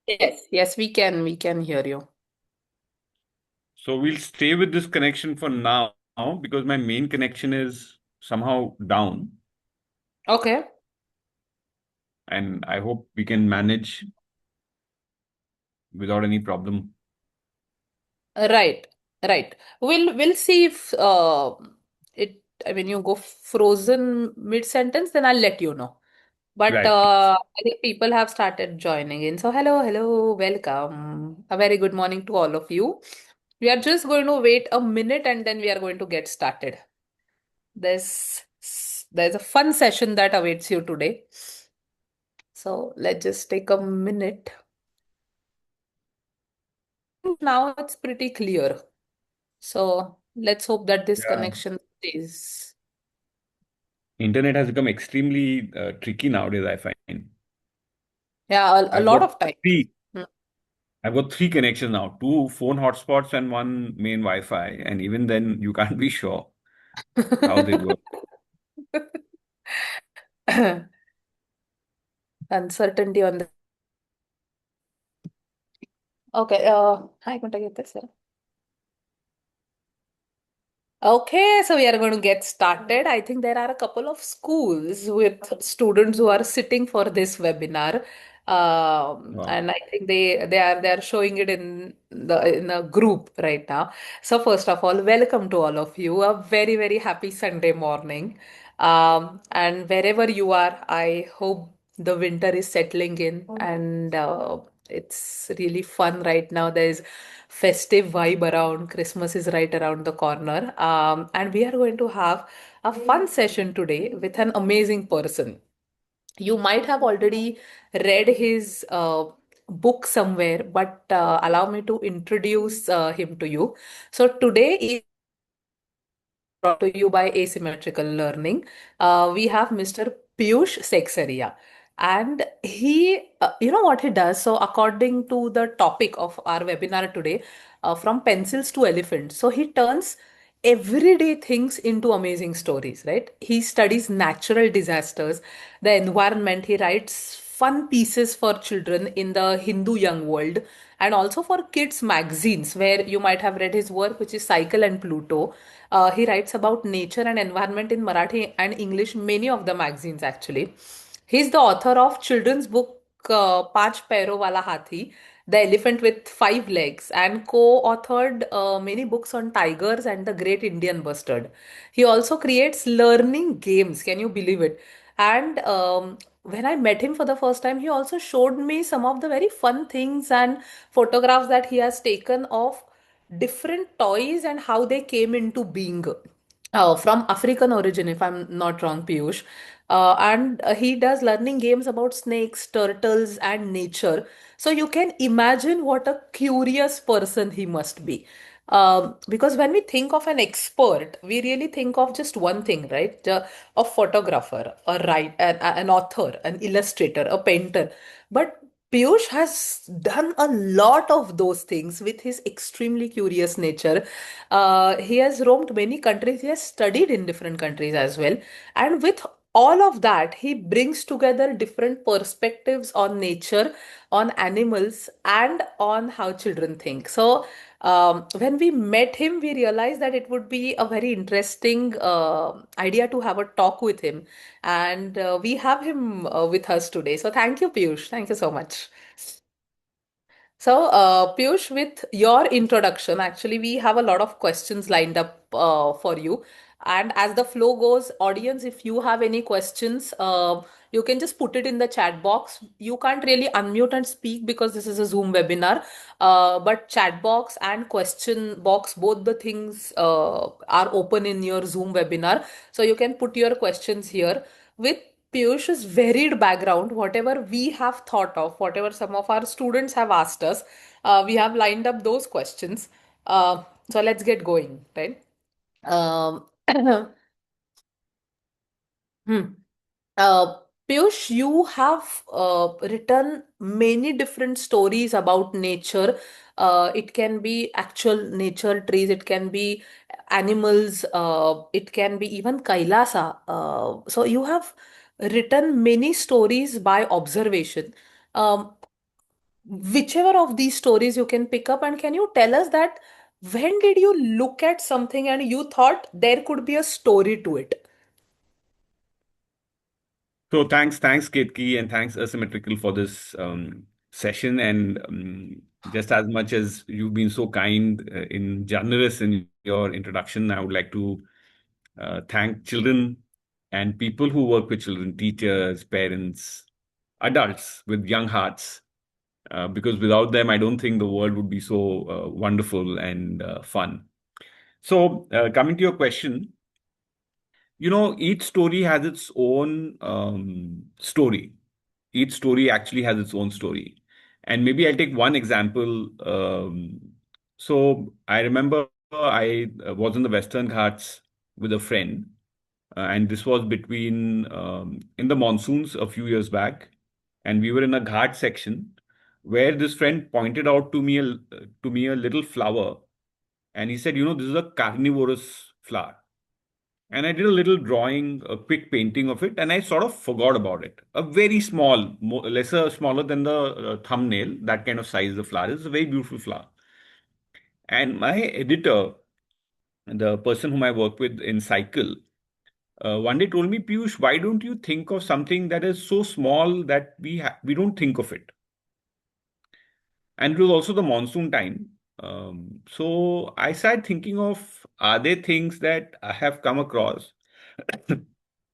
Yes, we can hear you. So we'll stay with this connection for now because my main connection is somehow down, Okay. and I hope we can manage without any problem. Right, right. We'll see if it I mean you go frozen mid-sentence, then I'll let you know. But Right, please. I think people have started joining in. So hello, welcome. A very good morning to all of you. We are just going to wait a minute and then we are going to get started. There's there's a fun session that awaits you today. So let's just take a minute. Now it's pretty clear. So let's hope that this Yeah. connection stays. Internet has become extremely tricky nowadays, I find. Yeah, a I've lot got of time. three. Mm. I've got three connections now, two phone hotspots and one main Wi-Fi, and even then you can't be sure how they work. Uncertainty on the. Okay, hi, can I get this? Okay, so we are going to get started. I think there are a couple of schools with students who are sitting for this webinar. Wow. And I think they are showing it in a group right now. So first of all, welcome to all of you. A very happy Sunday morning. And wherever you are, I hope the winter is settling in and it's really fun right now. There's festive vibe around. Christmas is right around the corner. And we are going to have a fun session today with an amazing person. You might have already read his book somewhere, but allow me to introduce him to you. So today brought to you by Asymmetrical Learning. We have Mr. Peeyush Sekhsaria. And you know what he does? So, according to the topic of our webinar today, from pencils to elephants. So, he turns everyday things into amazing stories, right? He studies natural disasters, the environment. He writes fun pieces for children in the Hindu Young World and also for kids' magazines, where you might have read his work, which is Cycle and Pluto. He writes about nature and environment in Marathi and English, many of the magazines actually. He's the author of children's book Panch Pairon Wali Haathi, The Elephant with Five Legs, and co-authored many books on tigers and the Great Indian Bustard. He also creates learning games. Can you believe it? And when I met him for the first time, he also showed me some of the very fun things and photographs that he has taken of different toys and how they came into being. From African origin, if I'm not wrong, Piyush. And he does learning games about snakes, turtles, and nature. So you can imagine what a curious person he must be. Because when we think of an expert, we really think of just one thing, right? A photographer, an author, an illustrator, a painter. But Piyush has done a lot of those things with his extremely curious nature. He has roamed many countries, he has studied in different countries as well. And with all of that, he brings together different perspectives on nature, on animals, and on how children think. So, when we met him, we realized that it would be a very interesting idea to have a talk with him. And we have him with us today. So, thank you, Piyush. Thank you so much. So, Piyush, with your introduction, actually, we have a lot of questions lined up for you. And as the flow goes, audience, if you have any questions, you can just put it in the chat box. You can't really unmute and speak because this is a Zoom webinar. But chat box and question box, both the things are open in your Zoom webinar. So you can put your questions here. With Piyush's varied background, whatever we have thought of, whatever some of our students have asked us, we have lined up those questions. So let's get going, right? Um, hmm. Piyush, you have written many different stories about nature. It can be actual nature trees, it can be animals, it can be even Kailasa. So you have written many stories by observation. Um, whichever of these stories you can pick up, and can you tell us that when did you look at something and you thought there could be a story to it? So thanks, Ketki, and thanks Asymmetrical for this session. And just as much as you've been so kind in generous in your introduction, I would like to thank children and people who work with children, teachers, parents, adults with young hearts. Because without them, I don't think the world would be so wonderful and fun. So, coming to your question, each story has its own story. Each story actually has its own story. And maybe I'll take one example. So I remember I was in the Western Ghats with a friend, and this was between in the monsoons a few years back, and we were in a ghat section where this friend pointed out to me a little flower, and he said, this is a carnivorous flower. And I did a little drawing, a quick painting of it, and I sort of forgot about it. A very small, smaller than the thumbnail, that kind of size the flower is. A very beautiful flower. And my editor, the person whom I work with in Cycle, one day told me, Piyush, why don't you think of something that is so small that we don't think of it? And it was also the monsoon time. So I started thinking of, are there things that I have come across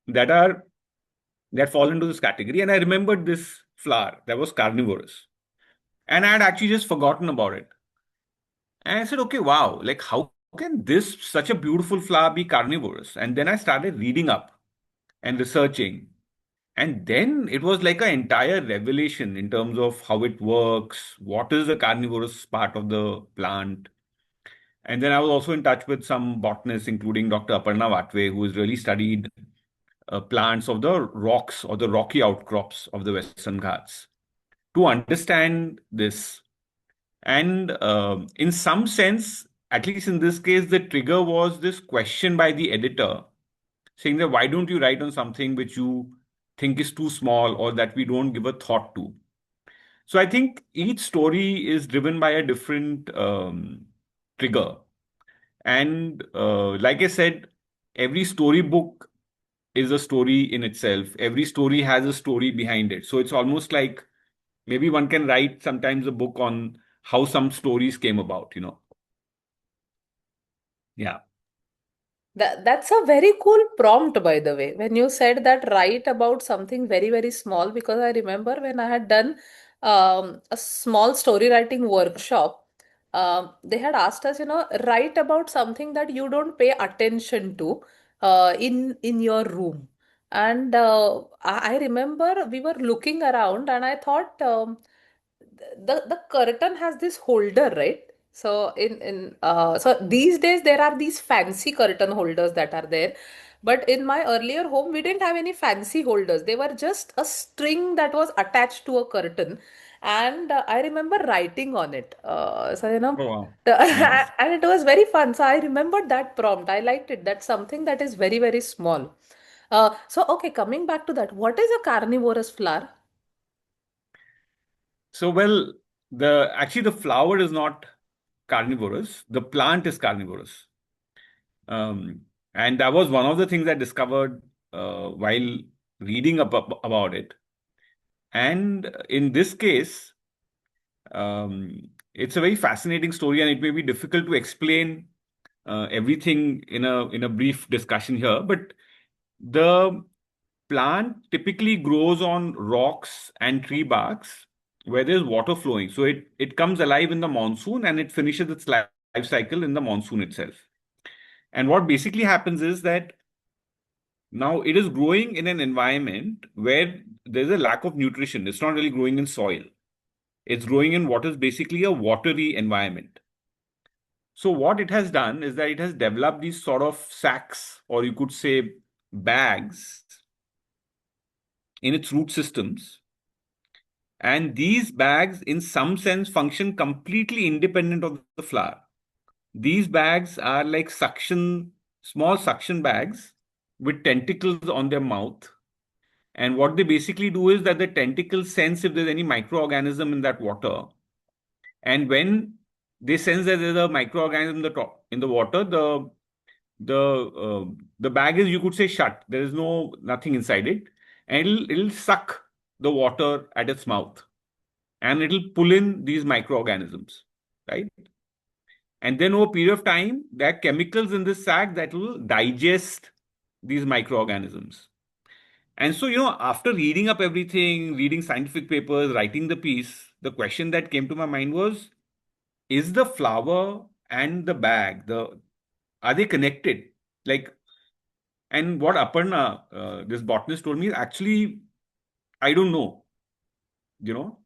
that are that fall into this category? And I remembered this flower that was carnivorous. And I had actually just forgotten about it. And I said, okay, wow, like how can this such a beautiful flower be carnivorous? And then I started reading up and researching. And then it was like an entire revelation in terms of how it works, what is the carnivorous part of the plant. And then I was also in touch with some botanists, including Dr. Aparna Vatve, who has really studied plants of the rocks or the rocky outcrops of the Western Ghats to understand this. And in some sense, at least in this case, the trigger was this question by the editor saying that why don't you write on something which you think is too small or that we don't give a thought to? So I think each story is driven by a different trigger. And like I said, every storybook is a story in itself. Every story has a story behind it. So it's almost like maybe one can write sometimes a book on how some stories came about. Yeah. That's a very cool prompt, by the way. When you said that, write about something very, very small, because I remember when I had done a small story writing workshop, they had asked us, write about something that you don't pay attention to in your room. And I remember we were looking around, and I thought, the curtain has this holder, right? So so these days there are these fancy curtain holders that are there, but in my earlier home we didn't have any fancy holders. They were just a string that was attached to a curtain, and I remember writing on it. Oh, wow. Nice. And it was very fun. So I remembered that prompt. I liked it. That's something that is very, very small. So okay, coming back to that, what is a carnivorous flower? So, well, the flower is not carnivorous. The plant is carnivorous. Um, and that was one of the things I discovered while reading about it. And in this case, it's a very fascinating story, and it may be difficult to explain everything in a brief discussion here. But the plant typically grows on rocks and tree barks where there's water flowing. So it comes alive in the monsoon and it finishes its life cycle in the monsoon itself. And what basically happens is that now it is growing in an environment where there's a lack of nutrition. It's not really growing in soil. It's growing in what is basically a watery environment. So what it has done is that it has developed these sort of sacks, or you could say bags, in its root systems. And these bags, in some sense, function completely independent of the flower. These bags are like small suction bags with tentacles on their mouth. And what they basically do is that the tentacles sense if there's any microorganism in that water. And when they sense that there's a microorganism in in the water, the the bag is, you could say, shut. There is nothing inside it, and it'll suck the water at its mouth, and it'll pull in these microorganisms, right? And then over a period of time, there are chemicals in this sac that will digest these microorganisms. And so, after reading up everything, reading scientific papers, writing the piece, the question that came to my mind was, is the flower and the bag, are they connected? Like, and what Aparna, this botanist, told me is actually, I don't know, you know,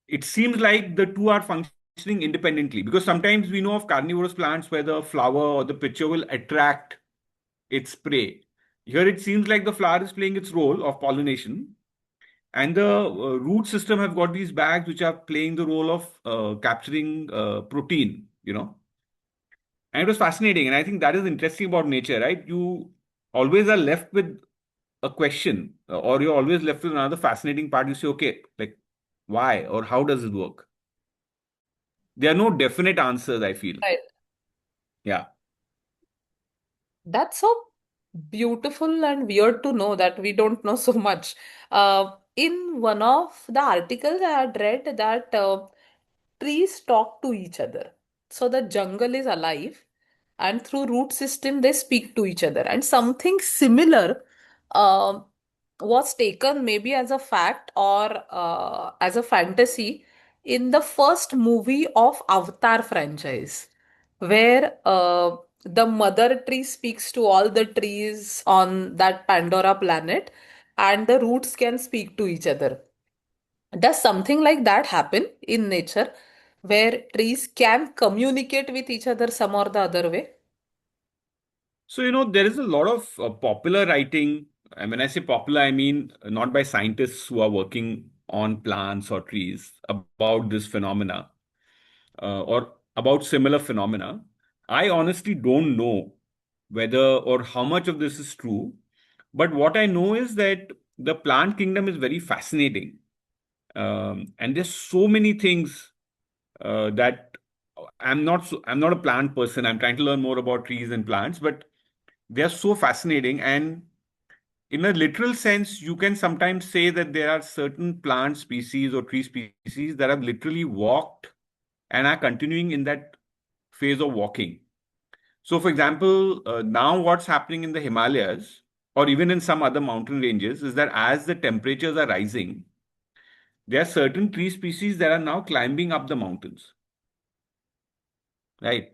it seems like the two are functioning independently, because sometimes we know of carnivorous plants where the flower or the pitcher will attract its prey. Here it seems like the flower is playing its role of pollination, and the root system have got these bags which are playing the role of capturing protein, And it was fascinating. And I think that is interesting about nature, right? You always are left with a question, or you're always left with another fascinating part. You say, okay, like, why or how does it work? There are no definite answers, I feel. Right. Yeah. That's so beautiful and weird to know that we don't know so much. In one of the articles, I had read that trees talk to each other. So the jungle is alive, and through root system they speak to each other. And something similar um was taken maybe as a fact or as a fantasy in the first movie of Avatar franchise, where the mother tree speaks to all the trees on that Pandora planet, and the roots can speak to each other. Does something like that happen in nature where trees can communicate with each other some or the other way? So, there is a lot of popular writing. And when I say popular, I mean not by scientists who are working on plants or trees about this phenomena, or about similar phenomena. I honestly don't know whether or how much of this is true. But what I know is that the plant kingdom is very fascinating. And there's so many things that I'm not a plant person. I'm trying to learn more about trees and plants, but they're so fascinating. And in a literal sense, you can sometimes say that there are certain plant species or tree species that have literally walked and are continuing in that phase of walking. So, for example, now what's happening in the Himalayas or even in some other mountain ranges is that as the temperatures are rising, there are certain tree species that are now climbing up the mountains, right?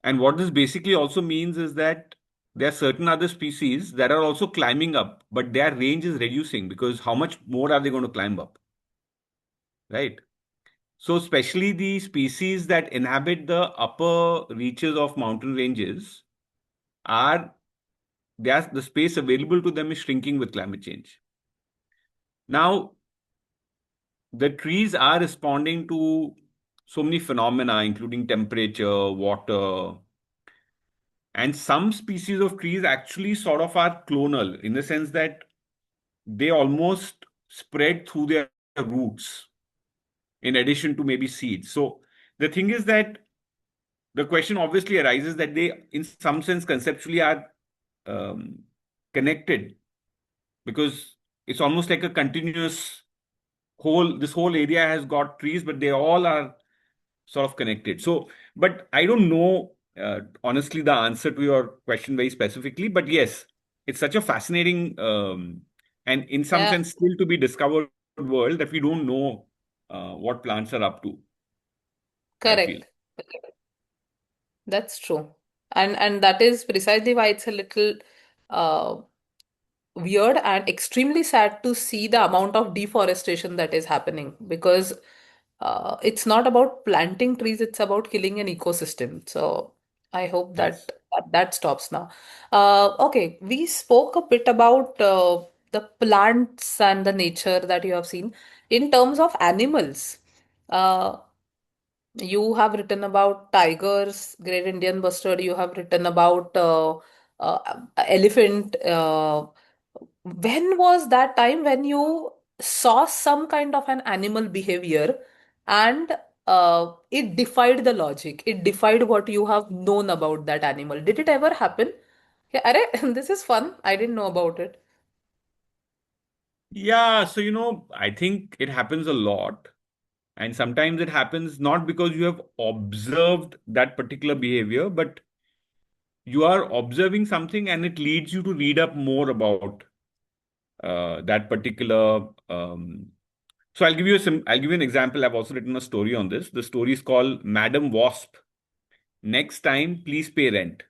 And what this basically also means is that there are certain other species that are also climbing up, but their range is reducing because how much more are they going to climb up, right? So, especially the species that inhabit the upper reaches of mountain ranges are the space available to them is shrinking with climate change. Now, the trees are responding to so many phenomena, including temperature, water, and some species of trees actually sort of are clonal in the sense that they almost spread through their roots in addition to maybe seeds. So the thing is that the question obviously arises that they, in some sense, conceptually are um, connected, because it's almost like a continuous this whole area has got trees, but they all are sort of connected. So, but I don't know honestly the answer to your question very specifically. But yes, it's such a fascinating and in some Yeah, sense still to be discovered world that we don't know what plants are up to, I feel. correct. That's true. And that is precisely why it's a little uh, weird and extremely sad to see the amount of deforestation that is happening, because it's not about planting trees, it's about killing an ecosystem. So I hope Yes. that stops now. Okay, we spoke a bit about the plants and the nature that you have seen. In terms of animals, uh, you have written about tigers, Great Indian Bustard. You have written about elephant. when was that time when you saw some kind of an animal behavior and it defied the logic, it defied what you have known about that animal? Did it ever happen? Yeah, arre, this is fun. I didn't know about it. Yeah, so I think it happens a lot. And sometimes it happens not because you have observed that particular behavior, but you are observing something and it leads you to read up more about that particular. So I'll give you an example. I've also written a story on this. The story is called Madam Wasp. Next time, please pay rent.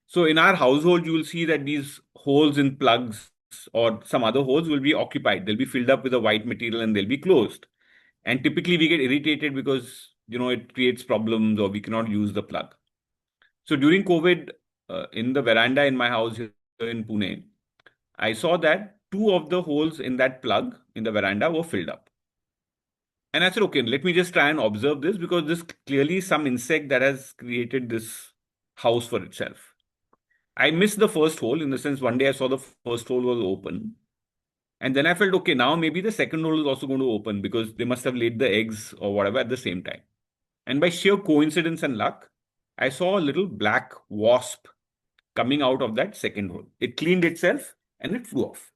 So in our household, you will see that these holes in plugs or some other holes will be occupied. They'll be filled up with a white material and they'll be closed. And typically we get irritated because it creates problems or we cannot use the plug. So during COVID, in the veranda in my house here in Pune, I saw that two of the holes in that plug in the veranda were filled up. And I said, okay, let me just try and observe this because this clearly some insect that has created this house for itself. I missed the first hole in the sense one day I saw the first hole was open. And then I felt, okay, now maybe the second hole is also going to open because they must have laid the eggs or whatever at the same time. And by sheer coincidence and luck, I saw a little black wasp coming out of that second hole. It cleaned itself and it flew off.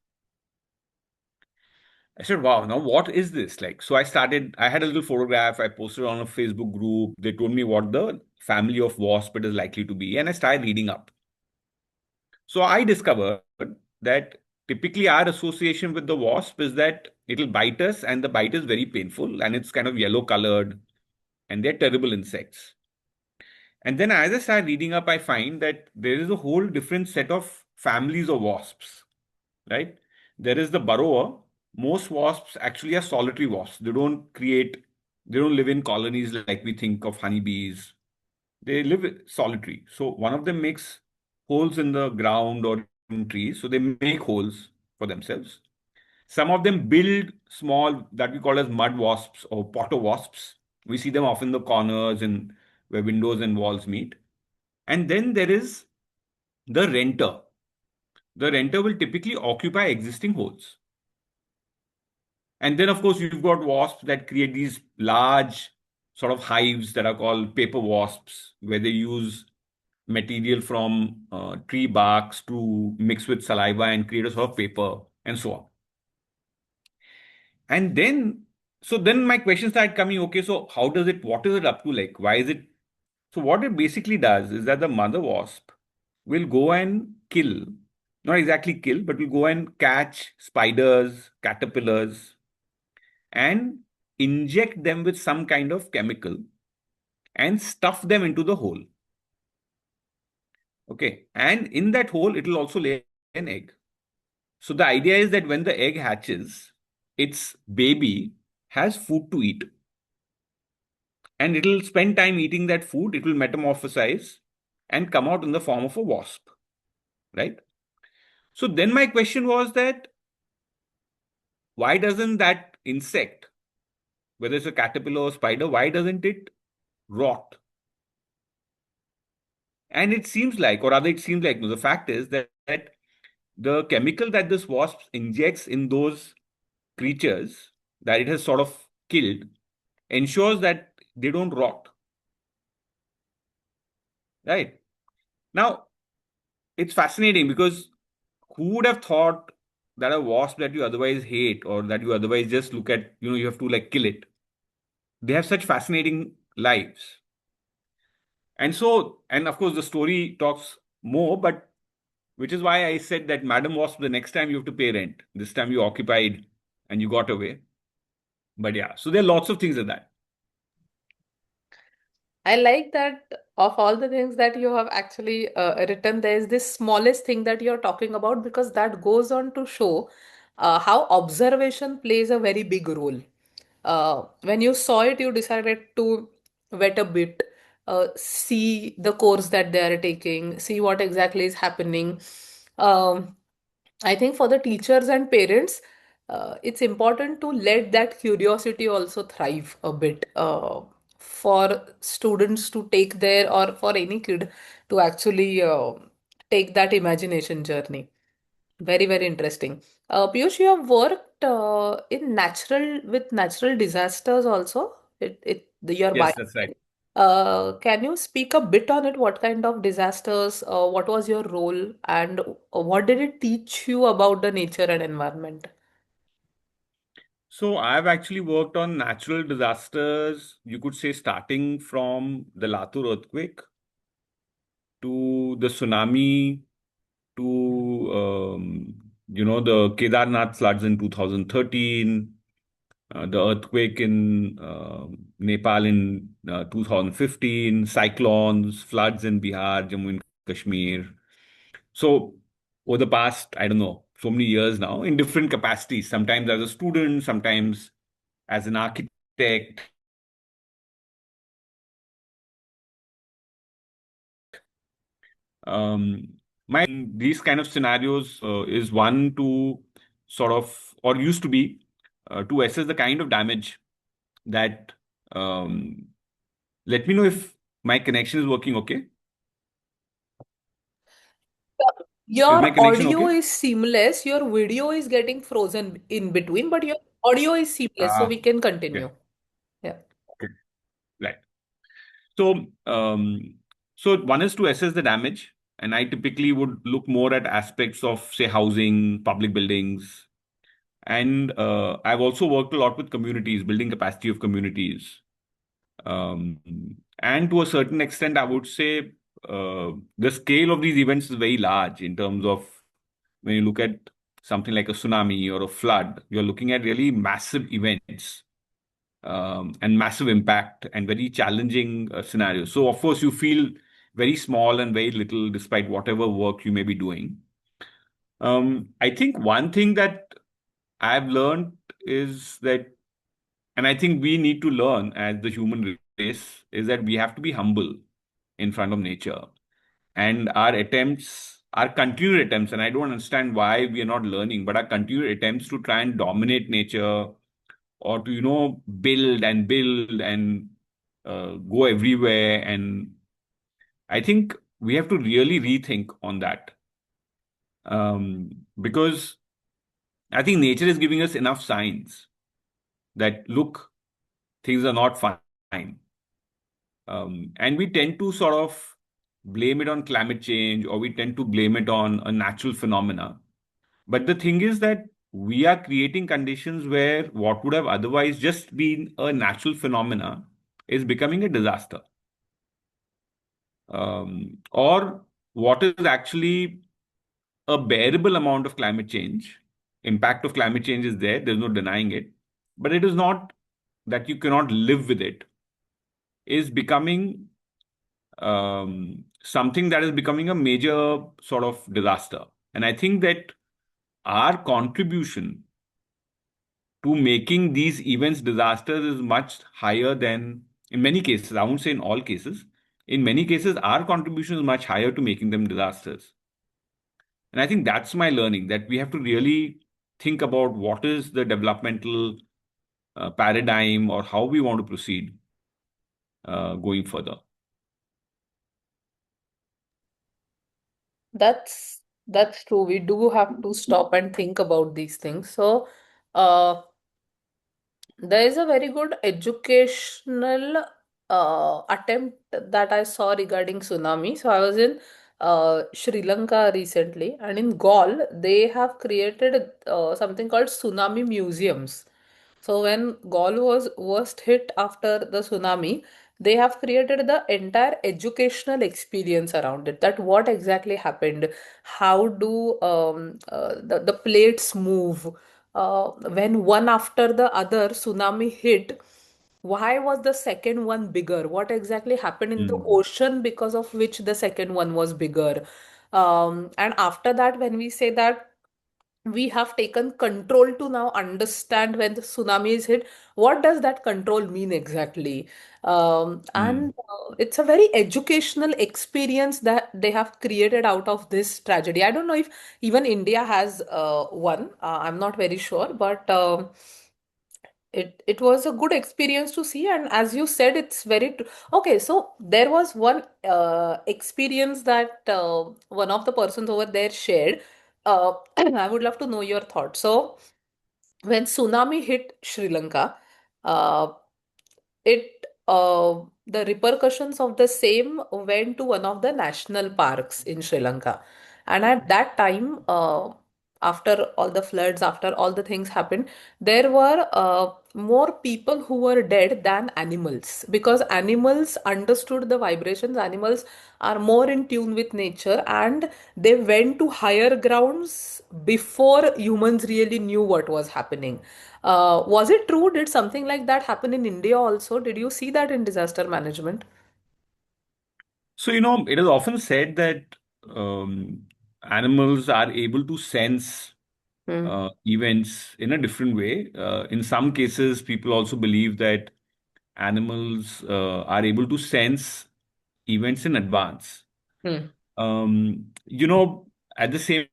I said, wow, now what is this? Like, so I had a little photograph, I posted on a Facebook group. They told me what the family of wasp it is likely to be. And I started reading up. So I discovered that typically our association with the wasp is that it'll bite us and the bite is very painful and it's kind of yellow colored and they're terrible insects. And then as I start reading up, I find that there is a whole different set of families of wasps, right? There is the burrower. Most wasps actually are solitary wasps. They don't live in colonies like we think of honeybees. They live solitary. So one of them makes holes in the ground or in trees. So they make holes for themselves. Some of them build small, that we call as mud wasps or potter wasps. We see them often in the corners and where windows and walls meet. And then there is the renter. The renter will typically occupy existing holes. And then, of course, you've got wasps that create these large sort of hives that are called paper wasps, where they use material from tree barks to mix with saliva and create a sort of paper and so on. And then my questions start coming, okay, so what is it up to? Like, why is it? So what it basically does is that the mother wasp will go and kill, not exactly kill, but will go and catch spiders, caterpillars, and inject them with some kind of chemical and stuff them into the hole. Okay. And in that hole, it will also lay an egg. So the idea is that when the egg hatches, its baby has food to eat. And it'll spend time eating that food, it will metamorphosize and come out in the form of a wasp. Right? So then my question was that why doesn't that insect, whether it's a caterpillar or spider, why doesn't it rot? And it seems like, or rather, it seems like, no, the fact is that the chemical that this wasp injects in those creatures that it has sort of killed ensures that they don't rot. Right? Now, it's fascinating because who would have thought that a wasp that you otherwise hate or that you otherwise just look at, you have to like kill it. They have such fascinating lives. And of course, the story talks more, but which is why I said that Madam Wasp, the next time you have to pay rent. This time you occupied and you got away. But yeah, so there are lots of things like that. I like that of all the things that you have actually written, there is this smallest thing that you're talking about because that goes on to show how observation plays a very big role. When you saw it, you decided to wait a bit, see the course that they are taking, see what exactly is happening. Um, I think for the teachers and parents, it's important to let that curiosity also thrive a bit. For students to take their, or for any kid to actually take that imagination journey. Very, very interesting. Piyush, you have worked in natural with natural disasters also. Your bio. Yes, that's right. Can you speak a bit on it? What kind of disasters? What was your role, and what did it teach you about the nature and environment? So I've actually worked on natural disasters, you could say, starting from the Latur earthquake to the tsunami to the Kedarnath floods in 2013, the earthquake in Nepal in 2015, cyclones, floods in Bihar, Jammu and Kashmir. So over the past, I don't know, so many years now, in different capacities, sometimes as a student, sometimes as an architect. My these kind of scenarios is one to sort of, or used to be, to assess the kind of damage that. Um, Let me know if my connection is working okay. Is my Your connection audio okay? is seamless. Your video is getting frozen in between, but your audio is seamless, so Ah, we can okay, continue. Yeah. okay, right. So, so one is to assess the damage, and I typically would look more at aspects of, say, housing, public buildings, and I've also worked a lot with communities, building capacity of communities. Um, and to a certain extent, I would say the scale of these events is very large in terms of when you look at something like a tsunami or a flood, you're looking at really massive events and massive impact and very challenging scenarios. So, of course, you feel very small and very little despite whatever work you may be doing. I think one thing that I've learned is that, and I think we need to learn as the human race, is that we have to be humble in front of nature. And our attempts, our continued attempts, and I don't understand why we are not learning, but our continued attempts to try and dominate nature or to, build and go everywhere. And I think we have to really rethink on that. Because I think nature is giving us enough signs that, look, things are not fine. And we tend to sort of blame it on climate change, or we tend to blame it on a natural phenomena. But the thing is that we are creating conditions where what would have otherwise just been a natural phenomena is becoming a disaster. Or what is actually a bearable amount of climate change. Impact of climate change is there, there's no denying it. But it is not that you cannot live with it, is becoming something that is becoming a major sort of disaster. And I think that our contribution to making these events disasters is much higher than, in many cases, I won't say in all cases, in many cases, our contribution is much higher to making them disasters. And I think that's my learning, that we have to really think about what is the developmental paradigm or how we want to proceed going further. That's true. We do have to stop and think about these things. So, uh, there is a very good educational attempt that I saw regarding tsunami. So I was in Sri Lanka recently, and in Gaul, they have created something called tsunami museums. So when Gaul was worst hit after the tsunami, they have created the entire educational experience around it. That what exactly happened, how do the plates move, when one after the other tsunami hit, why was the second one bigger? What exactly happened in the Mm. ocean because of which the second one was bigger? And after that, when we say that we have taken control to now understand when the tsunami is hit, what does that control mean exactly? And Mm. it's a very educational experience that they have created out of this tragedy. I don't know if even India has one. I'm not very sure, but it was a good experience to see. And as you said, it's very okay. So there was one experience that one of the persons over there shared. I would love to know your thoughts. So, when tsunami hit Sri Lanka, uh, the repercussions of the same went to one of the national parks in Sri Lanka. And at that time, after all the floods, after all the things happened, there were more people who were dead than animals, because animals understood the vibrations. Animals are more in tune with nature, and they went to higher grounds before humans really knew what was happening. Was it true? Did something like that happen in India also? Did you see that in disaster management? So, it is often said that um, animals are able to sense Hmm. events in a different way. In some cases, people also believe that animals are able to sense events in advance. Hmm. Um, you know, at the same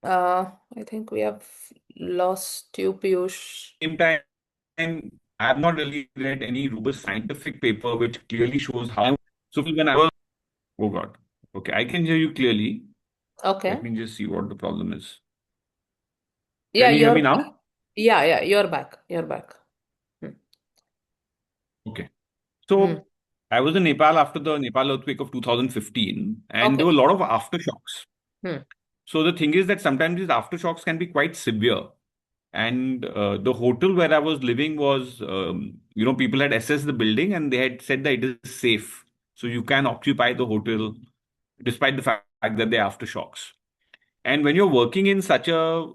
I think we have lost you, Piyush. time, I have not really read any robust scientific paper which clearly shows how. So when I was, oh God, okay, I can hear you clearly. Let Okay. me just see what the problem is. Yeah, Can you hear me you're now? yeah, you're back. You're back. Hmm. Okay. Hmm. So I was in Nepal after the Nepal earthquake of 2015, and there Okay. were a lot of aftershocks. Hmm. So the thing is that sometimes these aftershocks can be quite severe. And the hotel where I was living was, people had assessed the building and they had said that it is safe. So you can occupy the hotel despite the fact that there are aftershocks. And when you're working in such a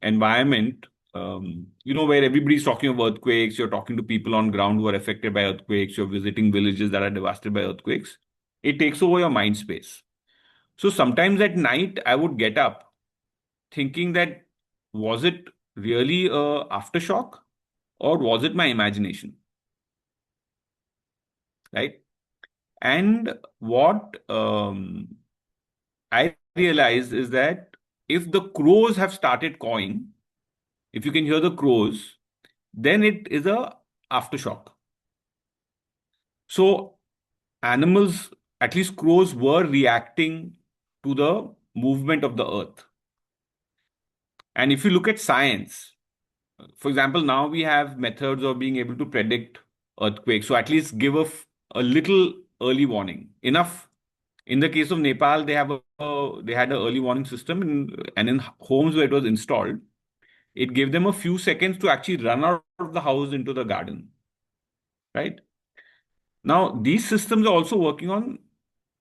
environment, where everybody's talking of earthquakes, you're talking to people on ground who are affected by earthquakes, you're visiting villages that are devastated by earthquakes, it takes over your mind space. So sometimes at night, I would get up thinking that was it really a aftershock or was it my imagination, right? And what I realized is that if the crows have started cawing, if you can hear the crows, then it is a aftershock. So animals, at least crows, were reacting to the movement of the earth. And if you look at science, for example, now we have methods of being able to predict earthquakes. So at least give a little early warning. Enough. In the case of Nepal, they had an early warning system, and in homes where it was installed, it gave them a few seconds to actually run out of the house into the garden. Right now, these systems are also working on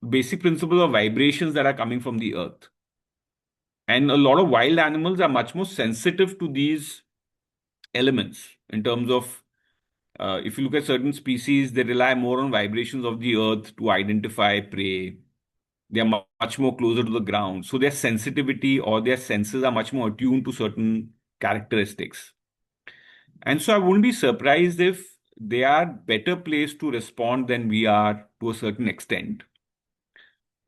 basic principles of vibrations that are coming from the earth, and a lot of wild animals are much more sensitive to these elements in terms of if you look at certain species, they rely more on vibrations of the earth to identify prey. They are much more closer to the ground. So their sensitivity or their senses are much more attuned to certain characteristics. And so I wouldn't be surprised if they are better placed to respond than we are to a certain extent.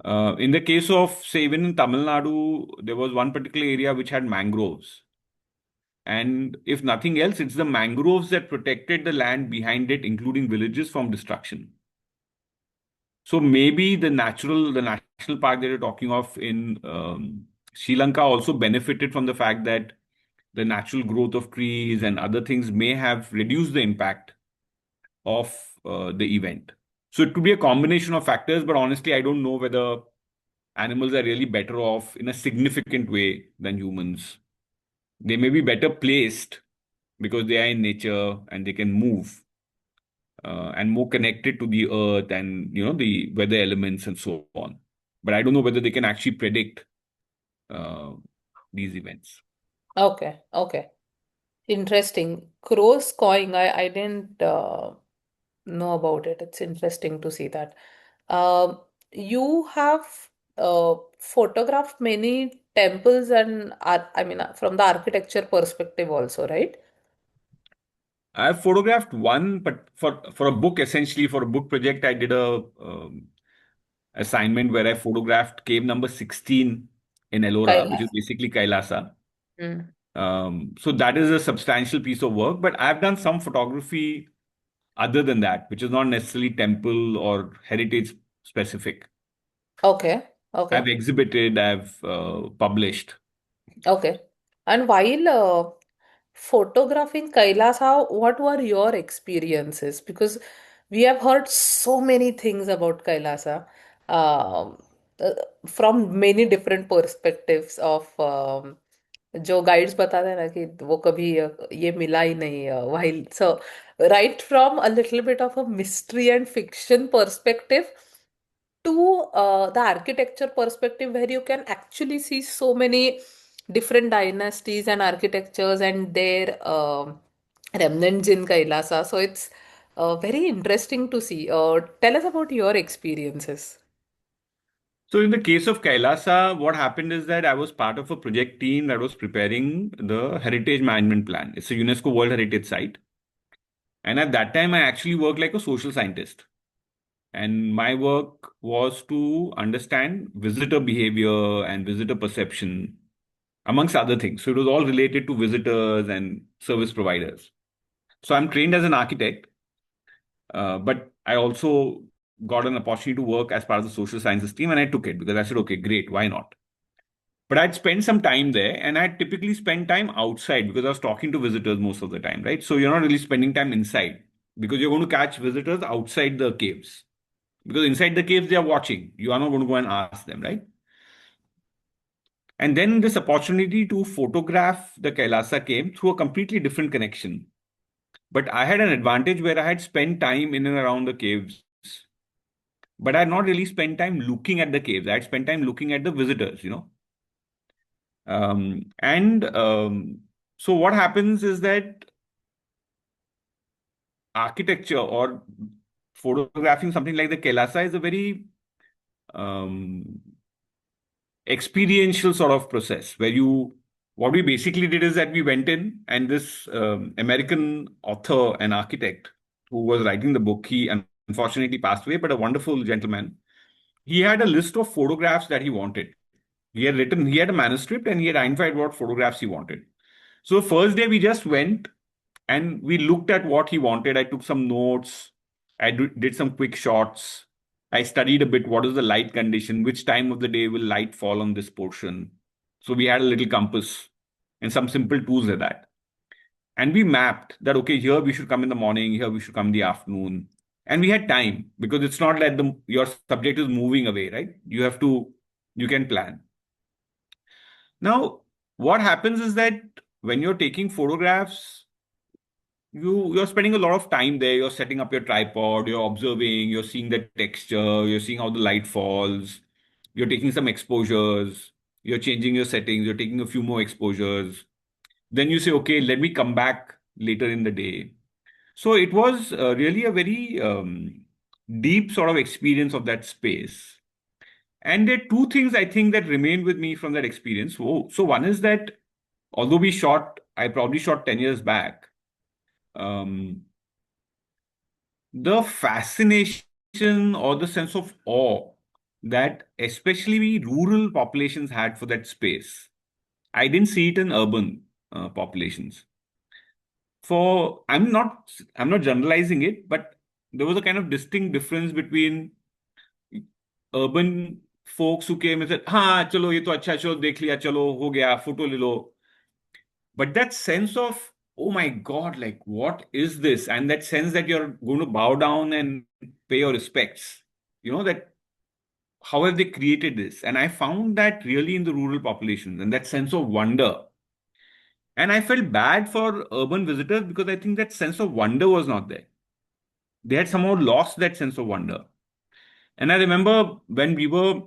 In the case of, say, even in Tamil Nadu, there was one particular area which had mangroves. And if nothing else, it's the mangroves that protected the land behind it, including villages, from destruction. So maybe the national park that you're talking of in Sri Lanka also benefited from the fact that the natural growth of trees and other things may have reduced the impact of the event. So it could be a combination of factors, but honestly, I don't know whether animals are really better off in a significant way than humans. They may be better placed because they are in nature and they can move and more connected to the earth and the weather elements and so on. But I don't know whether they can actually predict uh, these events. Okay. Okay. Interesting. Crows cawing. I didn't know about it. It's interesting to see that. You have photographed many temples and I mean, from the architecture perspective also, right? I've photographed one, but for a book, essentially for a book project, I did a assignment where I photographed cave number 16 in Ellora, which is Kailas. basically Kailasa. Mm. So that is a substantial piece of work, but I've done some photography other than that, which is not necessarily temple or heritage specific. Okay. I've Okay. exhibited, I've published. Okay. And while photographing Kailasa, what were your experiences? Because we have heard so many things about Kailasa um, uh, from many different perspectives of जो guides बताते हैं ना कि वो कभी ये मिला ही नहीं while so right from a little bit of a mystery and fiction perspective to the architecture perspective where you can actually see so many different dynasties and architectures and their remnants in Kailasa. So it's very interesting to see. Tell us about your experiences. So in the case of Kailasa, what happened is that I was part of a project team that was preparing the heritage management plan. It's a UNESCO World Heritage Site. And at that time, I actually worked like a social scientist. And my work was to understand visitor behavior and visitor perception, amongst other things. So it was all related to visitors and service providers. So I'm trained as an architect, but I also got an opportunity to work as part of the social sciences team, and I took it because I said, okay, great, why not? But I'd spend some time there, and I'd typically spend time outside because I was talking to visitors most of the time, right? So you're not really spending time inside because you're going to catch visitors outside the caves. Because inside the caves, they are watching. You are not going to go and ask them, right? And then this opportunity to photograph the Kailasa came through a completely different connection. But I had an advantage where I had spent time in and around the caves, but I had not really spent time looking at the caves. I had spent time looking at the visitors, you know. And so what happens is that architecture or photographing something like the Kailasa is a very um, experiential sort of process where what we basically did is that we went in and this American author and architect who was writing the book, he unfortunately passed away, but a wonderful gentleman. He had a list of photographs that he wanted. He had a manuscript and he had identified what photographs he wanted. So the first day we just went and we looked at what he wanted. I took some notes. Did some quick shots. I studied a bit what is the light condition, which time of the day will light fall on this portion. So we had a little compass and some simple tools like that. And we mapped that, okay, here we should come in the morning, here we should come in the afternoon. And we had time because it's not like your subject is moving away, right? You can plan. Now, what happens is that when you're taking photographs, you're spending a lot of time there. You're setting up your tripod, you're observing, you're seeing the texture, you're seeing how the light falls, you're taking some exposures, you're changing your settings, you're taking a few more exposures. Then you say, okay, let me come back later in the day. So it was really a very deep sort of experience of that space. And there are two things I think that remained with me from that experience. So one is that although I probably shot 10 years back, um, the fascination or the sense of awe that especially we rural populations had for that space, I didn't see it in urban populations. For I'm not generalizing it, but there was a kind of distinct difference between urban folks who came and said, "हाँ चलो ये तो अच्छा चलो देख लिया चलो हो गया फोटो ले लो," but that sense of, oh my God, like what is this? And that sense that you're going to bow down and pay your respects, that how have they created this? And I found that really in the rural populations and that sense of wonder. And I felt bad for urban visitors because I think that sense of wonder was not there. They had somehow lost that sense of wonder. And I remember when we were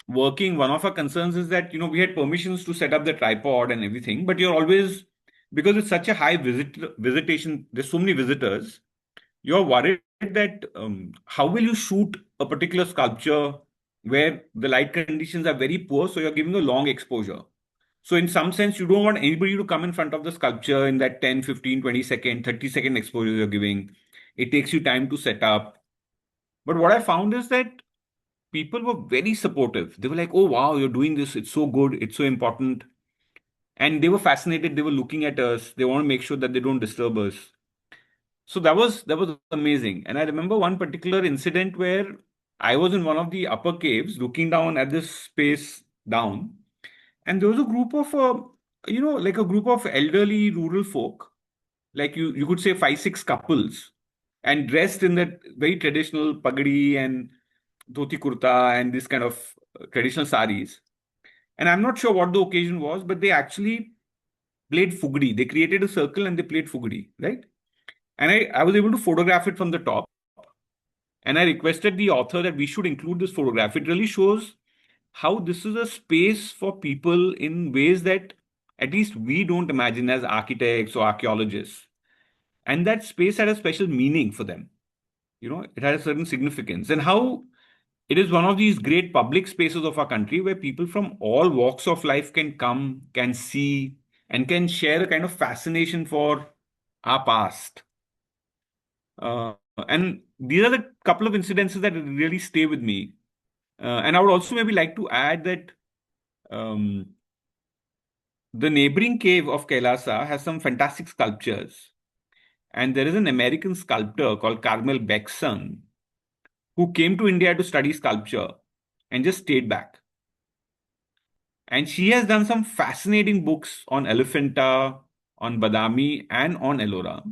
working, one of our concerns is that, we had permissions to set up the tripod and everything, but you're always, because it's such a high visitation, there's so many visitors, you're worried that how will you shoot a particular sculpture where the light conditions are very poor, so you're giving a long exposure. So in some sense, you don't want anybody to come in front of the sculpture in that 10, 15, 20-second, 30-second exposure you're giving. It takes you time to set up. But what I found is that people were very supportive. They were like, oh, wow, you're doing this. It's so good. It's so important. And they were fascinated. They were looking at us. They want to make sure that they don't disturb us. So that was amazing. And I remember one particular incident where I was in one of the upper caves looking down at this space down, and there was a group of like a group of elderly rural folk, like you could say five, six couples, and dressed in that very traditional pagadi and dhoti kurta and this kind of traditional saris. And I'm not sure what the occasion was, but they actually played fugdi. They created a circle and they played fugdi, right? And I was able to photograph it from the top. And I requested the author that we should include this photograph. It really shows how this is a space for people in ways that at least we don't imagine as architects or archaeologists. And that space had a special meaning for them. It had a certain significance. And how it is one of these great public spaces of our country where people from all walks of life can come, can see, and can share a kind of fascination for our past. And these are the couple of incidences that really stay with me. And I would also maybe like to add that um, the neighboring cave of Kailasa has some fantastic sculptures. And there is an American sculptor called Carmel Beckson who came to India to study sculpture and just stayed back. And she has done some fascinating books on Elephanta, on Badami, and on Ellora.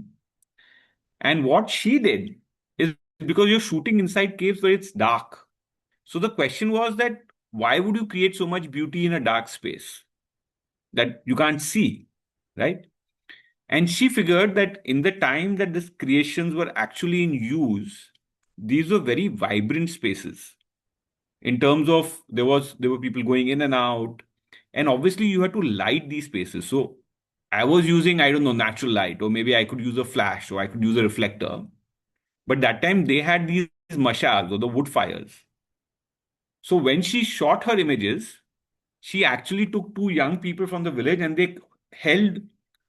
And what she did is, because you're shooting inside caves where it's dark. So the question was that why would you create so much beauty in a dark space that you can't see, right? And she figured that in the time that these creations were actually in use, these were very vibrant spaces in terms of there were people going in and out, and obviously you had to light these spaces. So I was using, I don't know, natural light, or maybe I could use a flash, or I could use a reflector. But that time they had these mashals or the wood fires. So when she shot her images, she actually took two young people from the village and they held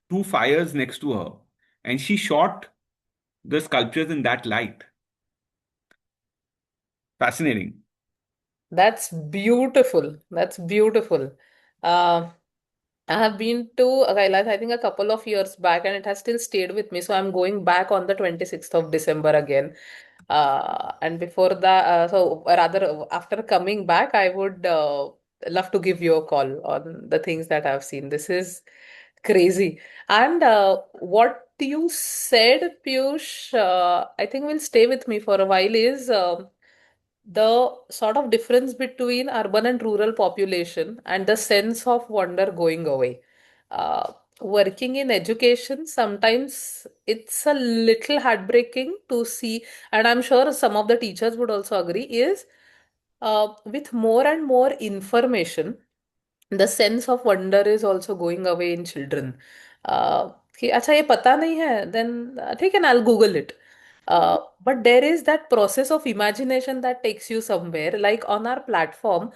two fires next to her. And she shot the sculptures in that light. Fascinating. That's beautiful. That's beautiful. Uh, I have been to Kailash, I think a couple of years back, and it has still stayed with me. So I'm going back on the 26th of December again. And before that, so rather after coming back, I would love to give you a call on the things that I've seen. This is crazy. And what you said, Piyush, I think will stay with me for a while is the sort of difference between urban and rural population and the sense of wonder going away. Working in education, sometimes it's a little heartbreaking to see, and I'm sure some of the teachers would also agree, is with more and more information, the sense of wonder is also going away in children. कि अच्छा ये पता नहीं है, then ठीक है ना, I'll Google it. But there is that process of imagination that takes you somewhere. Like on our platform,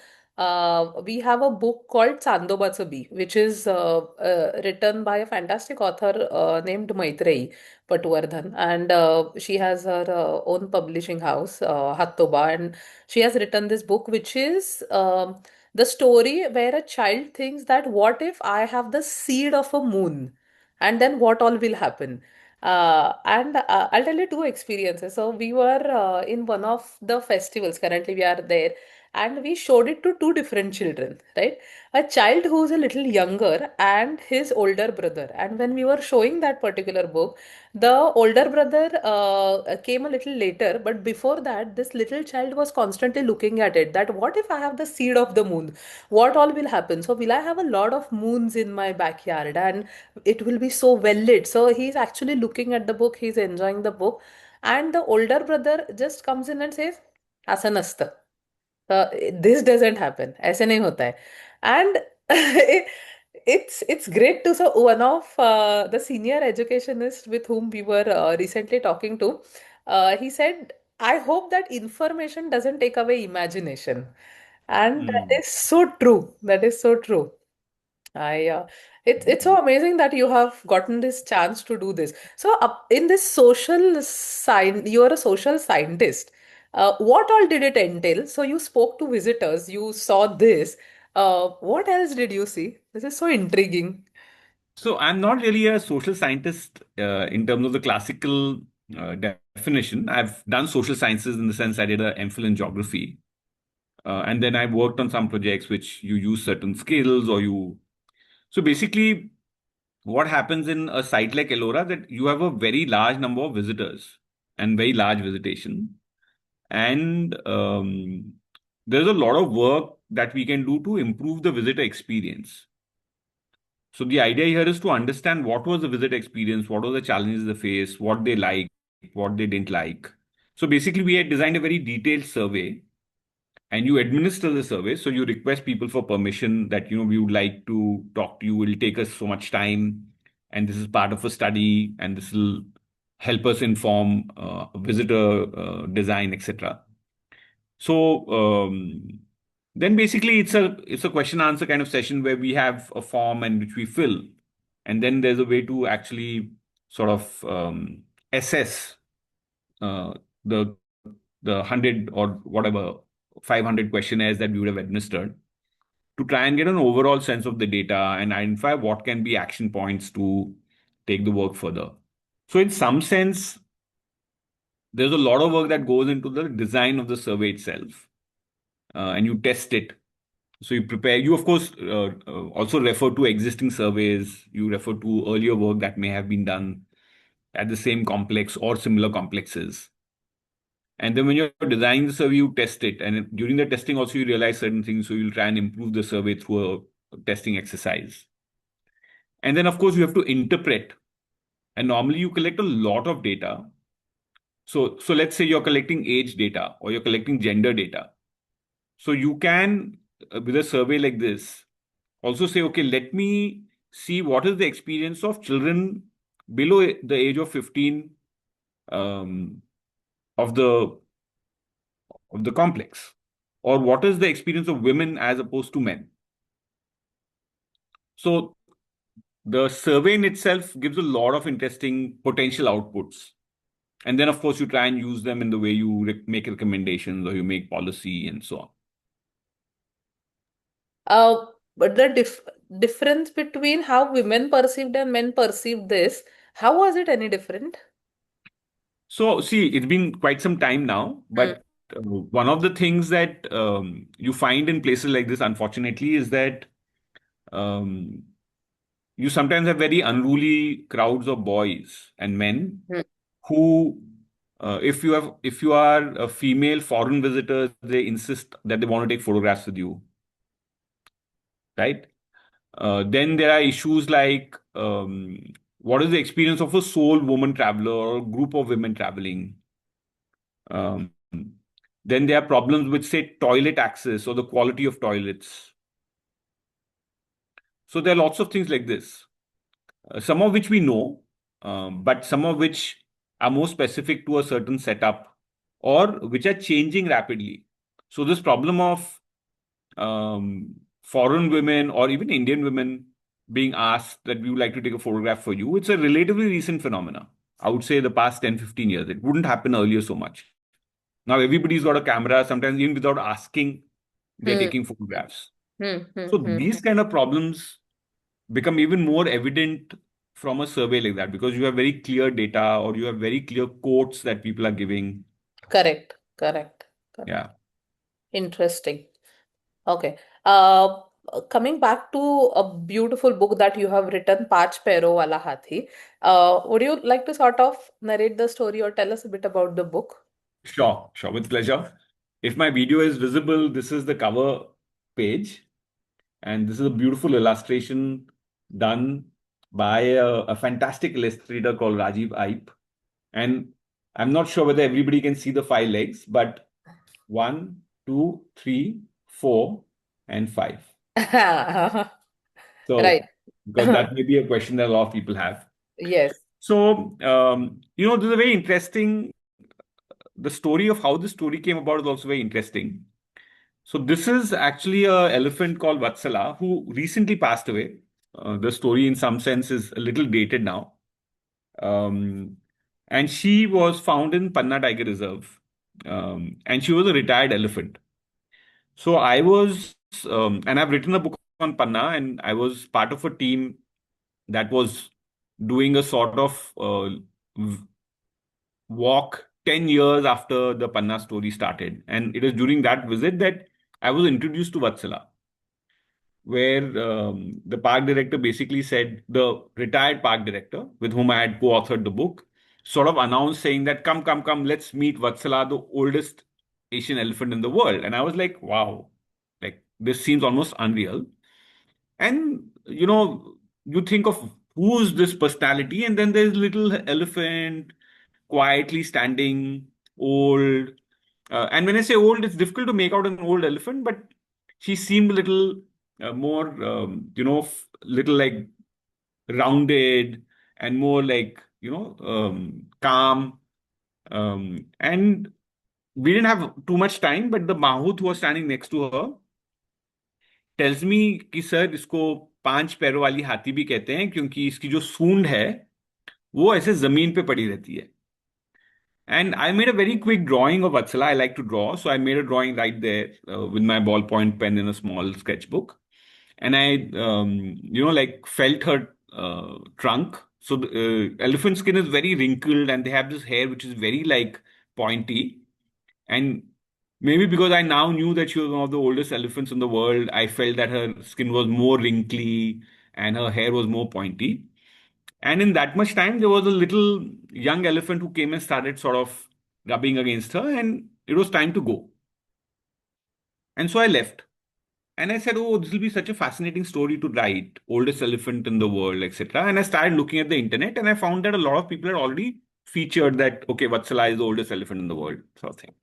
we have a book called Chandobacha Bee, which is written by a fantastic author named Maitreyi Patwardhan, and she has her own publishing house, Hattoba, and she has written this book, which is the story where a child thinks that what if I have the seed of a moon, and then what all will happen. And I'll tell you two experiences. So we were in one of the festivals. Currently, we are there, and we showed it to two different children. Right, a child who's a little younger and his older brother. And when we were showing that particular book, the older brother came a little later. But before that, this little child was constantly looking at it. That what if I have the seed of the moon? What all will happen? So will I have a lot of moons in my backyard? And it will be so well lit. So he's actually looking at the book, he's enjoying the book, and the older brother just comes in and says, "ऐसा नसतं. This doesn't happen. ऐसे नहीं होता है." And it's great to, so one of the senior educationists with whom we were recently talking to, he said, "I hope that information doesn't take away imagination." And that Hmm. is so true. That is so true. I it's so amazing that you have gotten this chance to do this. So in this social sign, you are a social scientist. What all did it entail? So you spoke to visitors, you saw this. What else did you see? This is so intriguing. So I'm not really a social scientist in terms of the classical definition. I've done social sciences in the sense I did an MPhil in geography. And then I worked on some projects which you use certain skills or you. So basically, what happens in a site like Ellora that you have a very large number of visitors and very large visitation. And there's a lot of work that we can do to improve the visitor experience. So the idea here is to understand what was the visitor experience, what were the challenges they faced, what they liked, what they didn't like. So basically, we had designed a very detailed survey, and you administer the survey. So you request people for permission that we would like to talk to you. It will take us so much time, and this is part of a study, and this will help us inform visitor design, etc. So then basically it's a question answer kind of session where we have a form and which we fill, and then there's a way to actually sort of assess uh, the 100 or whatever 500 questionnaires that we would have administered to try and get an overall sense of the data and identify what can be action points to take the work further. So in some sense, there's a lot of work that goes into the design of the survey itself, and you test it. So you prepare, you of course also refer to existing surveys, you refer to earlier work that may have been done at the same complex or similar complexes. And then when you're designing the survey, you test it. And during the testing, also, you realize certain things. So you'll try and improve the survey through a testing exercise. And then, of course, you have to interpret. And normally you collect a lot of data. So let's say you're collecting age data or you're collecting gender data. So you can, with a survey like this, also say, okay, let me see what is the experience of children below the age of 15 um, of the complex, or what is the experience of women as opposed to men. So the survey in itself gives a lot of interesting potential outputs, and then of course you try and use them in the way you make recommendations or you make policy and so on. Uh, but the difference between how women perceived and men perceived this, how was it any different? So see, it's been quite some time now, Hmm. but one of the things that you find in places like this, unfortunately, is that um, you sometimes have very unruly crowds of boys and men Hmm. who, if you are a female foreign visitor, they insist that they want to take photographs with you, right? Then there are issues like what is the experience of a sole woman traveler or a group of women traveling? Um, then there are problems with, say, toilet access or the quality of toilets. So there are lots of things like this, some of which we know, but some of which are more specific to a certain setup or which are changing rapidly. So this problem of foreign women or even Indian women being asked that we would like to take a photograph for you, it's a relatively recent phenomena. I would say the past 10, 15 years. It wouldn't happen earlier so much. Now everybody's got a camera, sometimes even without asking, they're Hmm. taking photographs. Hmm. Hmm. So Hmm. these kind of problems become even more evident from a survey like that because you have very clear data or you have very clear quotes that people are giving. Correct. Correct. Correct. Yeah, Interesting. Okay. Coming back to a beautiful book that you have written, Panch Pairon Wali Haathi, would you like to sort of narrate the story or tell us a bit about the book? sure, with pleasure. If my video is visible, this is the cover page, and this is a beautiful illustration done by a fantastic illustrator called Rajiv Aip. And I'm not sure whether everybody can see the five legs, but one, two, three, four, and five. Right. So, because that may be a question that a lot of people have. Yes. So, this is a very interesting, the story of how the story came about is also very interesting. So, this is actually a elephant called Vatsala who recently passed away. The story, in some sense, is a little dated now. Um, and she was found in Panna Tiger Reserve. And she was a retired elephant. So, and I've written a book on Panna, and I was part of a team that was doing a sort of walk 10 years after the Panna story started. And it was during that visit that I was introduced to Vatsala, where the park director basically said, the retired park director with whom I had co-authored the book, sort of announced saying that, come, come, come, let's meet Vatsala, the oldest Asian elephant in the world. And I was like, wow, like this seems almost unreal. And, you think of who's this personality, and then there's little elephant quietly standing, old. And when I say old, it's difficult to make out an old elephant, but she seemed a little more, little like rounded and more like, calm. And we didn't have too much time, but the Mahout who was standing next to her tells me कि sir इसको पांच पैरों वाली हाथी भी कहते हैं क्योंकि इसकी जो सूंड है वो ऐसे जमीन पे पड़ी रहती है. And I made a very quick drawing of Vatsala. I like to draw. So I made a drawing right there with my ballpoint pen in a small sketchbook. And I, like felt her trunk. So the elephant skin is very wrinkled and they have this hair which is very like pointy. And maybe because I now knew that she was one of the oldest elephants in the world, I felt that her skin was more wrinkly and her hair was more pointy. And in that much time, there was a little young elephant who came and started sort of rubbing against her, and it was time to go. And so I left. And I said, oh, this will be such a fascinating story to write, oldest elephant in the world, etc. And I started looking at the internet, and I found that a lot of people had already featured that, okay, Vatsala is the oldest elephant in the world, sort of thing.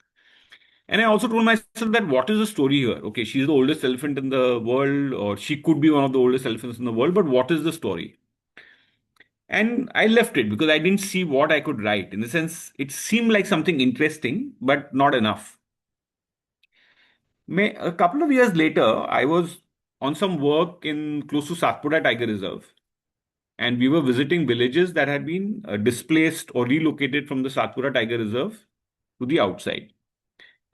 And I also told myself that what is the story here? Okay, she's the oldest elephant in the world, or she could be one of the oldest elephants in the world, but what is the story? And I left it because I didn't see what I could write. In the sense, it seemed like something interesting, but not enough. A couple of years later, I was on some work in close to Satpura Tiger Reserve, and we were visiting villages that had been displaced or relocated from the Satpura Tiger Reserve to the outside.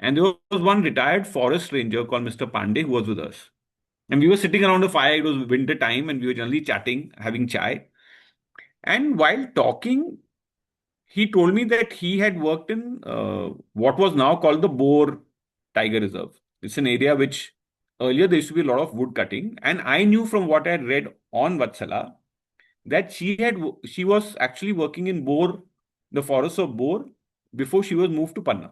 And there was one retired forest ranger called Mr. Pandey who was with us. And we were sitting around a fire. It was winter time, and we were generally chatting, having chai. And while talking, he told me that he had worked in what was now called the Boar Tiger Reserve. It's an area which earlier there used to be a lot of wood cutting, and I knew from what I had read on Vatsala that she was actually working in Boar, the forests of Boar, before she was moved to Panna.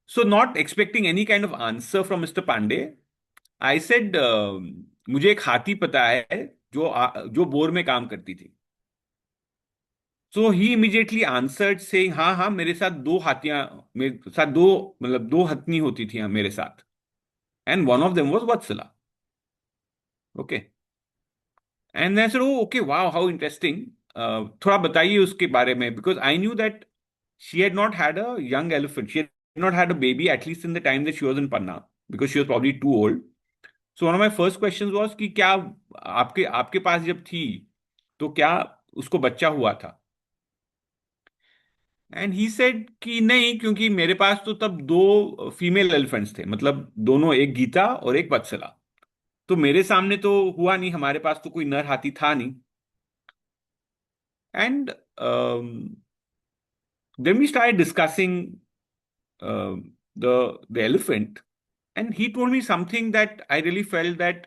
So, not expecting any kind of answer from Mr. Pandey, I said, मुझे एक हाथी पता है जो bore में काम करती थी. So he immediately answered saying, हाँ हाँ मेरे साथ दो हाथियां मेरे साथ दो मतलब दो हथनी होती थी मेरे साथ. And one of them was Vatsala. Okay. And I said, oh, okay, wow, how interesting. थोड़ा बताइए उसके बारे में, because I knew that she had not had a young elephant. She had not had a baby, at least in the time that she was in Panna, because she was probably too old. So one of my first questions was कि क्या आपके आपके पास जब थी तो क्या उसको बच्चा हुआ था. एंड ही सेड कि नहीं, क्योंकि मेरे पास तो तब दो फीमेल एलिफेंट्स थे, मतलब दोनों, एक गीता और एक वत्सला. तो मेरे सामने तो हुआ नहीं, हमारे पास तो कोई नर हाथी था नहीं. And then we started discussing the elephant, and he told me something that I really felt that,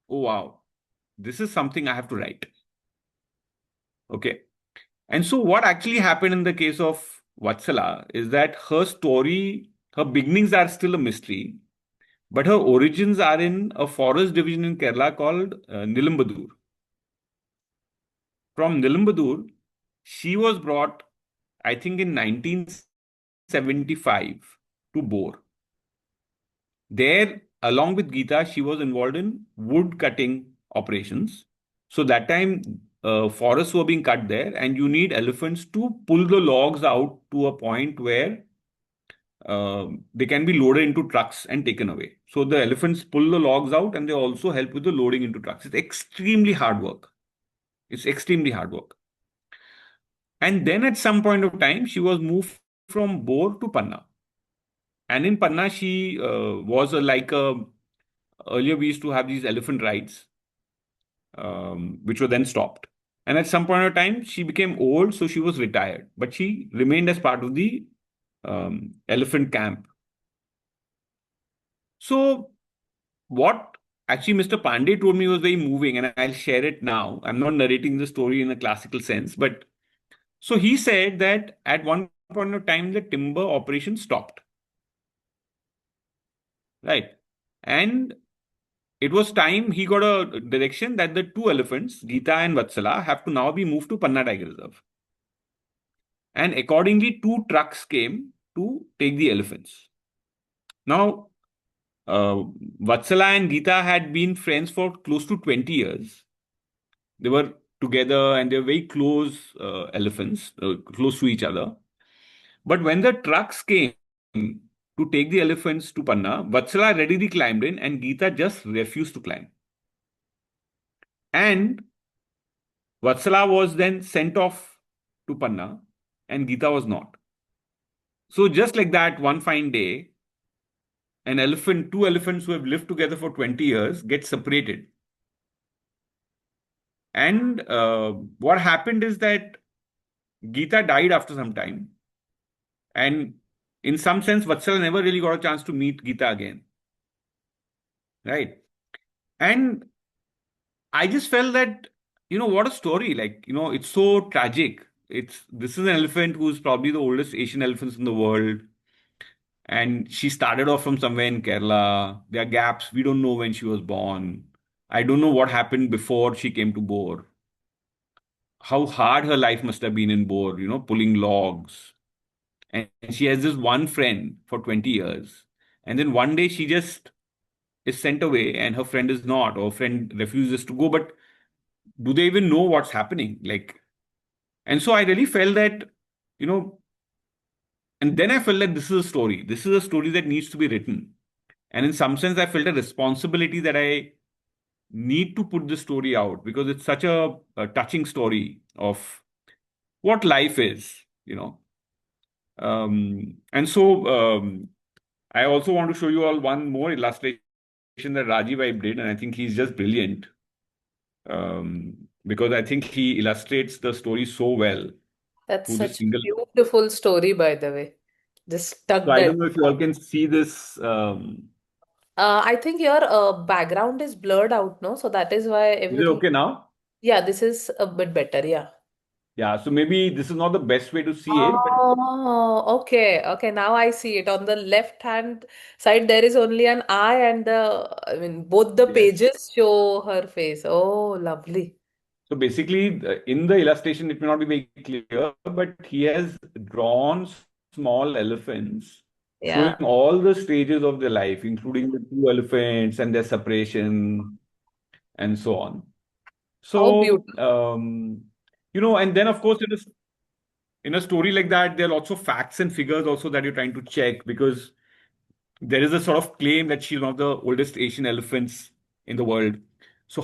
oh wow, this is something I have to write. Okay. And so what actually happened in the case of Vatsala is that her story, her beginnings are still a mystery, but her origins are in a forest division in Kerala called Nilambadur. From Nilambadur, she was brought, I think, in 1975 to Bor. There, along with Geeta, she was involved in wood cutting operations. So that time, forests were being cut there, and you need elephants to pull the logs out to a point where they can be loaded into trucks and taken away. So the elephants pull the logs out, and they also help with the loading into trucks. It's extremely hard work. It's extremely hard work. And then at some point of time, she was moved from Bor to Panna. And in Panna, she was like a, earlier we used to have these elephant rides, which were then stopped. And at some point of time, she became old, so she was retired, but she remained as part of the elephant camp. So, what actually Mr. Pandey told me was very moving, and I'll share it now. I'm not narrating the story in a classical sense, but so he said that at one point of time, the timber operation stopped, right? And it was time he got a direction that the two elephants, Geeta and Vatsala, have to now be moved to Panna Tiger Reserve. And accordingly, two trucks came to take the elephants. Now, Vatsala and Geeta had been friends for close to 20 years. They were together and they were very close elephants, close to each other. But when the trucks came to take the elephants to Panna, Vatsala readily climbed in and Geeta just refused to climb. And Vatsala was then sent off to Panna and Geeta was not. So just like that, one fine day, two elephants who have lived together for 20 years get separated. And what happened is that Geeta died after some time. And in some sense, Vatsala never really got a chance to meet Geeta again. Right. And I just felt that, what a story. Like, it's so tragic. This is an elephant who's probably the oldest Asian elephants in the world. And she started off from somewhere in Kerala. There are gaps. We don't know when she was born. I don't know what happened before she came to Bor. How hard her life must have been in Bor, pulling logs. And she has this one friend for 20 years. And then one day she just is sent away and her friend is not, or friend refuses to go. But do they even know what's happening? Like, and so I really felt that, you know, and then I felt that this is a story. This is a story that needs to be written. And in some sense, I felt a responsibility that I need to put this story out because it's such a touching story of what life is. And so I also want to show you all one more illustration that Rajiv Vibe did, and I think he's just brilliant because I think he illustrates the story so well That's through this such a single. beautiful story, by the way. Just So stuck I that. don't know if you all can see this. I think your background is blurred out, no? So that is why Is it everything. okay now? Yeah, this is a bit better. Yeah. Yeah. So maybe this is not the best way to see it, but Oh, okay. Okay. Now I see it. On the left hand side, there is only an eye, and I mean, both the yes. pages show her face. Oh, lovely. So basically, in the illustration, it may not be very clear, but he has drawn small elephants showing Yeah. all the stages of their life, including the two elephants and their separation and so on. How So, beautiful. and then of course, in a story like that, there are lots of facts and figures also that you're trying to check because there is a sort of claim that she's one of the oldest Asian elephants in the world. So,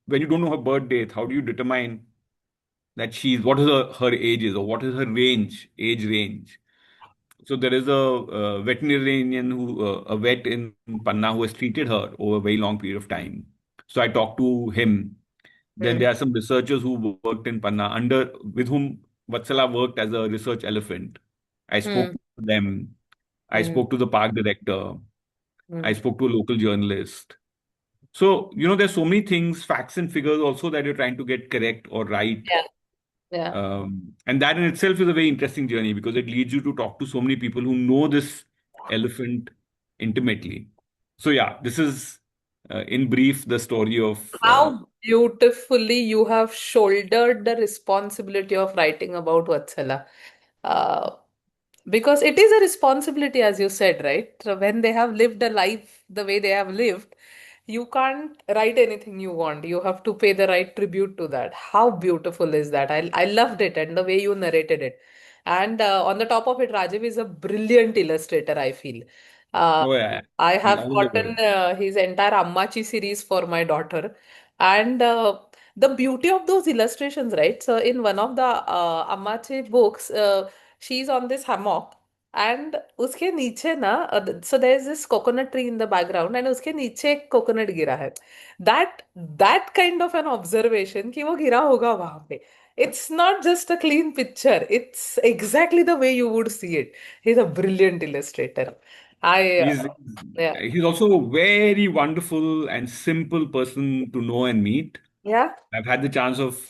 when you don't know her birth date, how do you determine that what is her age is or what is her age range? So there is a veterinarian a vet in Panna who has treated her over a very long period of time. So I talked to him. Then Hmm. there are some researchers who worked in Panna with whom Vatsala worked as a research elephant. I spoke Hmm. to them. I Hmm. spoke to the park director. I Hmm. spoke to a local journalist. So, there's so many things, facts and figures also that you're trying to get correct or right. Yeah. Yeah. And that in itself is a very interesting journey because it leads you to talk to so many people who know this elephant intimately. So, yeah, this is in brief the story of. How beautifully you have shouldered the responsibility of writing about Vatsala. Uh, because it is a responsibility, as you said, right? So when they have lived a life the way they have lived, you can't write anything you want. You have to pay the right tribute to that. How beautiful is that? I loved it and the way you narrated it. And on the top of it, Rajiv is a brilliant illustrator, I feel. Uh, Oh, yeah, I in have all the gotten world. his entire Ammachi series for my daughter. And the beauty of those illustrations, right? So in one of the Ammachi books, she's on this hammock and उसके नीचे ना, so there is this coconut tree in the background and उसके नीचे एक coconut गिरा है. That that kind of an observation कि वो गिरा होगा वहां पे. It's not just a clean picture, it's exactly the way you would see it. He is a brilliant illustrator. I He's he's also a very wonderful and simple person to know and meet. या I've had the chance of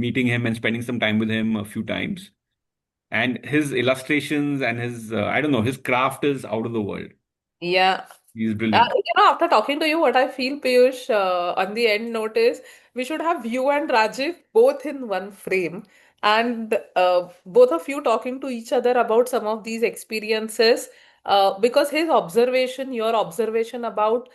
meeting him and spending some time with him a few times. And his illustrations and his, I don't know, his craft is out of the world. Yeah. He's brilliant. After talking to you, what I feel, Piyush, on the end note is we should have you and Rajiv both in one frame, and both of you talking to each other about some of these experiences, because his observation, your observation about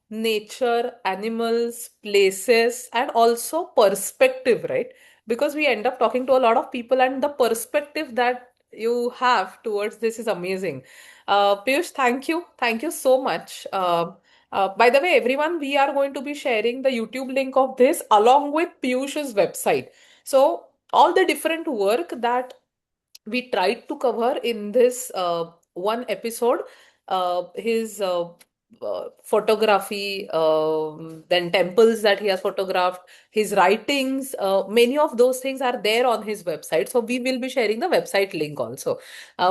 nature, animals, places, and also perspective, right? Because we end up talking to a lot of people, and the perspective that you have towards this is amazing. Piyush, thank you. Thank you so much. By the way, everyone, we are going to be sharing the YouTube link of this along with Piyush's website. So, all the different work that we tried to cover in this one episode, his photography, then temples that he has photographed, his writings, many of those things are there on his website. So we will be sharing the website link also.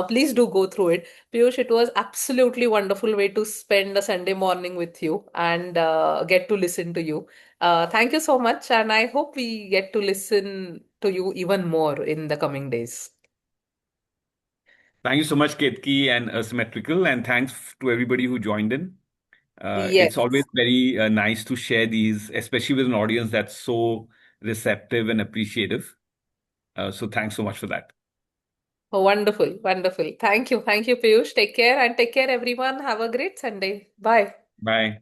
Please do go through it. Piyush, it was absolutely wonderful way to spend a Sunday morning with you and get to listen to you. Thank you so much, and I hope we get to listen to you even more in the coming days. Thank you so much, Ketki and Asymmetrical, and thanks to everybody who joined in. It's always Yes. very nice to share these, especially with an audience that's so receptive and appreciative. So thanks so much for that. Oh, wonderful, wonderful. Thank you. Thank you, Piyush. Take care and take care, everyone. Have a great Sunday. Bye. Bye.